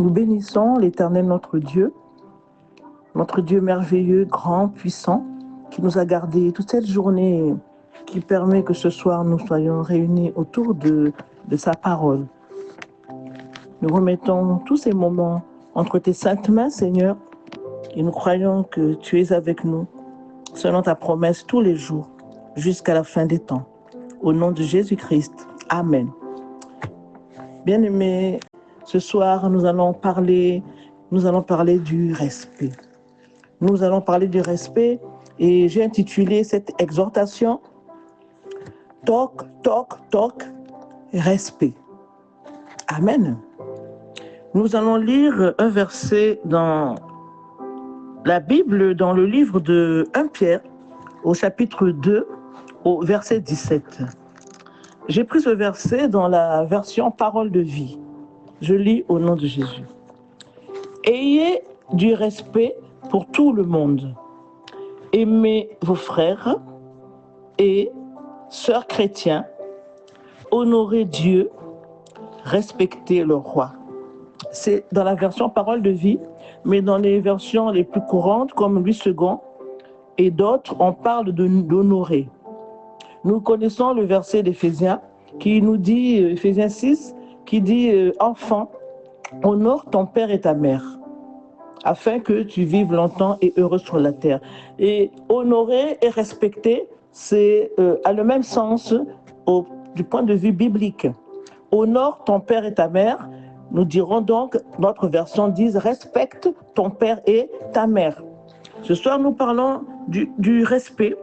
Nous bénissons l'Éternel notre Dieu merveilleux, grand, puissant, qui nous a gardés toute cette journée, qui permet que ce soir nous soyons réunis autour de sa parole. Nous remettons tous ces moments entre tes saintes mains, Seigneur, et nous croyons que tu es avec nous, selon ta promesse tous les jours, jusqu'à la fin des temps. Au nom de Jésus-Christ. Amen. Bien-aimés, ce soir, nous allons parler du respect. Nous allons parler du respect et j'ai intitulé cette exhortation « Toc, toc, toc, respect ». Amen. Nous allons lire un verset dans la Bible, dans le livre de 1 Pierre, au chapitre 2, au verset 17. J'ai pris ce verset dans la version Parole de vie. Je lis au nom de Jésus. « Ayez du respect pour tout le monde. Aimez vos frères et sœurs chrétiens. Honorez Dieu. Respectez le roi. » C'est dans la version Parole de vie, mais dans les versions les plus courantes, comme Louis II et d'autres, on parle d'honorer. Nous connaissons le verset d'Éphésiens qui nous dit, Éphésiens 6, qui dit « Enfant, honore ton père et ta mère, afin que tu vives longtemps et heureux sur la terre. » Et honorer et respecter, c'est a le même sens du point de vue biblique. Honore ton père et ta mère, nous dirons donc, notre version dit « Respecte ton père et ta mère ». Ce soir, nous parlons du respect.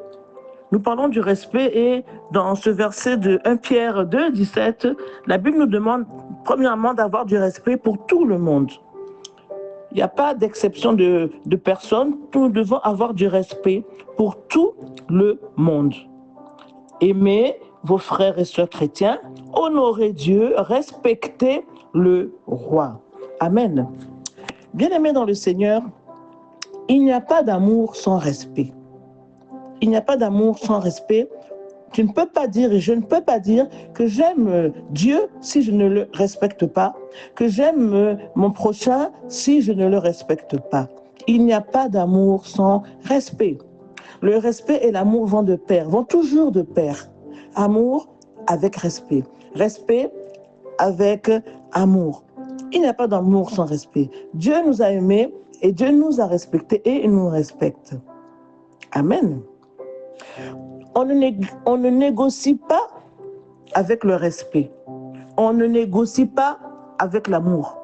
Nous parlons du respect et dans ce verset de 1 Pierre 2, 17, la Bible nous demande premièrement d'avoir du respect pour tout le monde. Il n'y a pas d'exception de personne. Nous devons avoir du respect pour tout le monde. Aimez vos frères et sœurs chrétiens, honorez Dieu, respectez le roi. Amen. Bien-aimés dans le Seigneur, il n'y a pas d'amour sans respect. Il n'y a pas d'amour sans respect. Tu ne peux pas dire et je ne peux pas dire que j'aime Dieu si je ne le respecte pas, que j'aime mon prochain si je ne le respecte pas. Il n'y a pas d'amour sans respect. Le respect et l'amour vont de pair, vont toujours de pair. Amour avec respect. Respect avec amour. Il n'y a pas d'amour sans respect. Dieu nous a aimés et Dieu nous a respectés et il nous respecte. Amen. On ne négocie pas avec le respect. On ne négocie pas avec l'amour.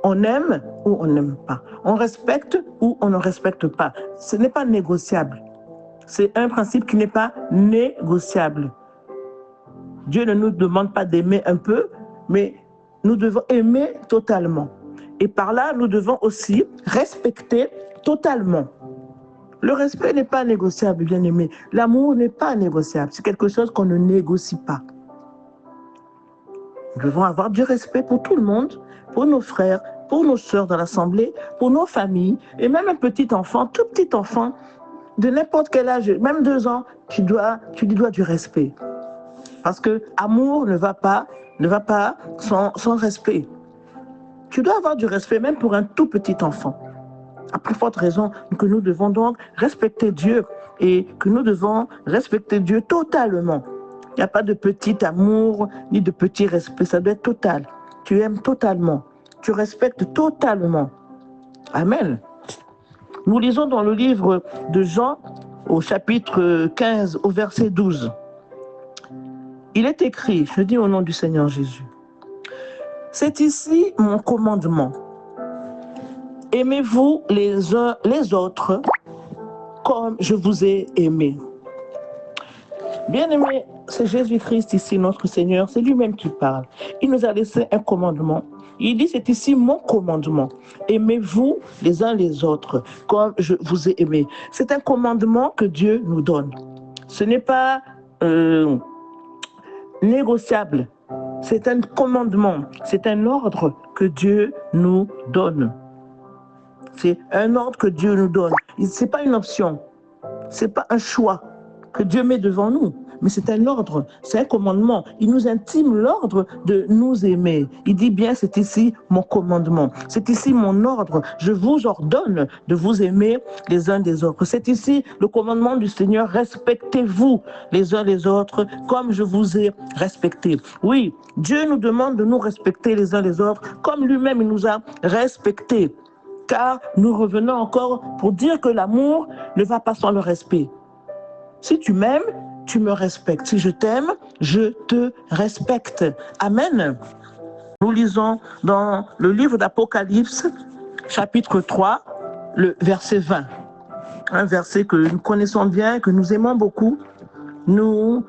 On aime ou on n'aime pas. On respecte ou on ne respecte pas. Ce n'est pas négociable. C'est un principe qui n'est pas négociable. Dieu ne nous demande pas d'aimer un peu, mais nous devons aimer totalement. Et par là, nous devons aussi respecter totalement. Le respect n'est pas négociable, bien aimé. L'amour n'est pas négociable. C'est quelque chose qu'on ne négocie pas. Nous devons avoir du respect pour tout le monde, pour nos frères, pour nos sœurs dans l'assemblée, pour nos familles, et même un petit enfant, tout petit enfant, de n'importe quel âge, même 2 ans, tu lui dois du respect. Parce que amour ne va pas sans respect. Tu dois avoir du respect même pour un tout petit enfant. À plus forte raison que nous devons donc respecter Dieu et que nous devons respecter Dieu totalement. Il n'y a pas de petit amour ni de petit respect, ça doit être total. Tu aimes totalement, tu respectes totalement. Amen. Nous lisons dans le livre de Jean, au chapitre 15, au verset 12. Il est écrit, je dis au nom du Seigneur Jésus, « C'est ici mon commandement. Aimez-vous les uns les autres comme je vous ai aimé. » Bien-aimé, c'est Jésus-Christ ici, notre Seigneur, c'est lui-même qui parle. Il nous a laissé un commandement. Il dit, c'est ici mon commandement. Aimez-vous les uns les autres comme je vous ai aimé. C'est un commandement que Dieu nous donne. Ce n'est pas négociable. C'est un commandement, c'est un ordre que Dieu nous donne. C'est un ordre que Dieu nous donne. Ce n'est pas une option, ce n'est pas un choix que Dieu met devant nous. mais c'est un ordre, c'est un commandement. Il nous intime l'ordre de nous aimer. Il dit bien, c'est ici mon commandement, c'est ici mon ordre. Je vous ordonne de vous aimer les uns des autres. C'est ici le commandement du Seigneur, respectez-vous les uns les autres comme je vous ai respecté. Oui, Dieu nous demande de nous respecter les uns les autres comme lui-même il nous a respectés. Car nous revenons encore pour dire que l'amour ne va pas sans le respect. Si tu m'aimes, tu me respectes. Si je t'aime, je te respecte. Amen. Nous lisons dans le livre d'Apocalypse, chapitre 3, le verset 20. Un verset que nous connaissons bien, que nous aimons beaucoup. Nous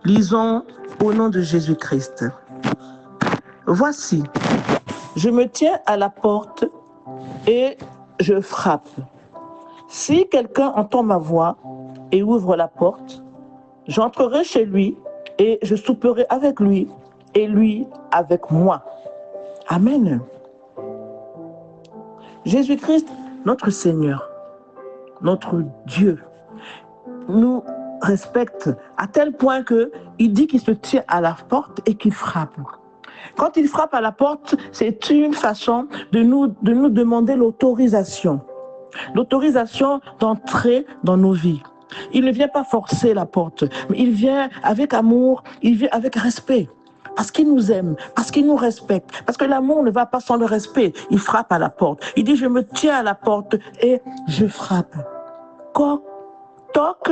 lisons au nom de Jésus-Christ. Voici, je me tiens à la porte et je frappe. Si quelqu'un entend ma voix et ouvre la porte, j'entrerai chez lui et je souperai avec lui et lui avec moi. Amen. Jésus-Christ, notre Seigneur, notre Dieu, nous respecte à tel point qu'il dit qu'il se tient à la porte et qu'il frappe. Quand il frappe à la porte, c'est une façon de nous demander l'autorisation d'entrer dans nos vies. Il ne vient pas forcer la porte, mais il vient avec amour, il vient avec respect. Parce qu'il nous aime, parce qu'il nous respecte, parce que l'amour ne va pas sans le respect. Il frappe à la porte. Il dit, je me tiens à la porte et je frappe. Toc, toc,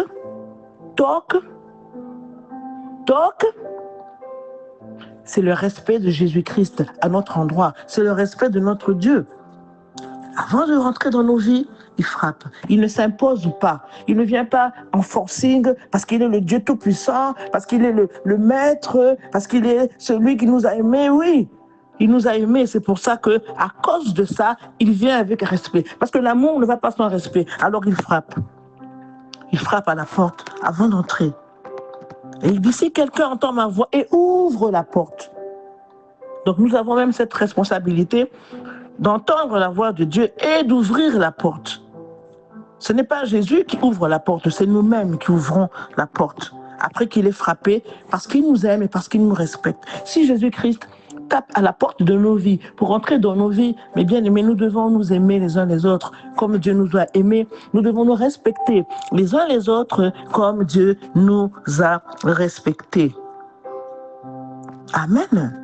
toc, toc. C'est le respect de Jésus-Christ à notre endroit. C'est le respect de notre Dieu. Avant de rentrer dans nos vies, il frappe. Il ne s'impose pas. Il ne vient pas en forcing parce qu'il est le Dieu Tout-Puissant, parce qu'il est le Maître, parce qu'il est celui qui nous a aimés. Oui, il nous a aimés. C'est pour ça que, à cause de ça, il vient avec respect. Parce que l'amour ne va pas sans respect. Alors il frappe. Il frappe à la porte avant d'entrer. Et il dit, si quelqu'un entend ma voix et ouvre la porte. Donc nous avons même cette responsabilité d'entendre la voix de Dieu et d'ouvrir la porte. Ce n'est pas Jésus qui ouvre la porte, c'est nous-mêmes qui ouvrons la porte. Après qu'il ait frappé, parce qu'il nous aime et parce qu'il nous respecte. Si Jésus-Christ tape à la porte de nos vies pour entrer dans nos vies, mais bien aimés, nous devons nous aimer les uns les autres comme Dieu nous a aimés. Nous devons nous respecter les uns les autres comme Dieu nous a respectés. Amen.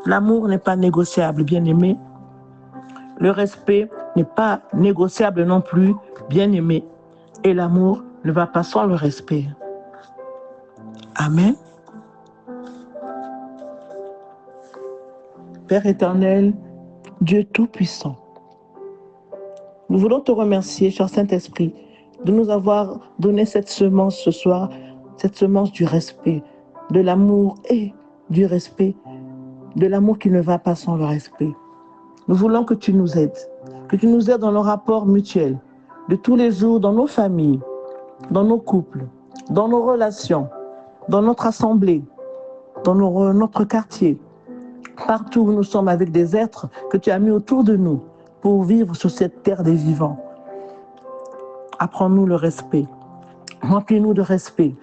L'amour n'est pas négociable, bien aimé. Le respect n'est pas négociable non plus, bien aimé. Et l'amour ne va pas sans le respect. Amen. Père éternel, Dieu Tout-Puissant, nous voulons te remercier, cher Saint-Esprit, de nous avoir donné cette semence ce soir, cette semence du respect, de l'amour et du respect, de l'amour qui ne va pas sans le respect. Nous voulons que tu nous aides dans nos rapports mutuels, de tous les jours, dans nos familles, dans nos couples, dans nos relations, dans notre assemblée, dans notre quartier, partout où nous sommes avec des êtres que tu as mis autour de nous pour vivre sur cette terre des vivants. Apprends-nous le respect, remplis-nous de respect.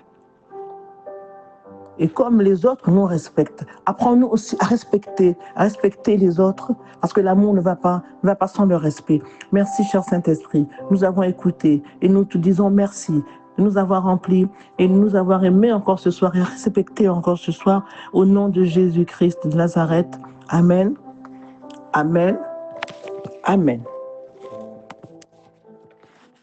Et comme les autres nous respectent, apprends-nous aussi à respecter les autres, parce que l'amour ne va pas sans le respect. Merci, cher Saint-Esprit. Nous avons écouté et nous te disons merci de nous avoir remplis et de nous avoir aimés encore ce soir et respectés encore ce soir au nom de Jésus-Christ de Nazareth. Amen. Amen. Amen.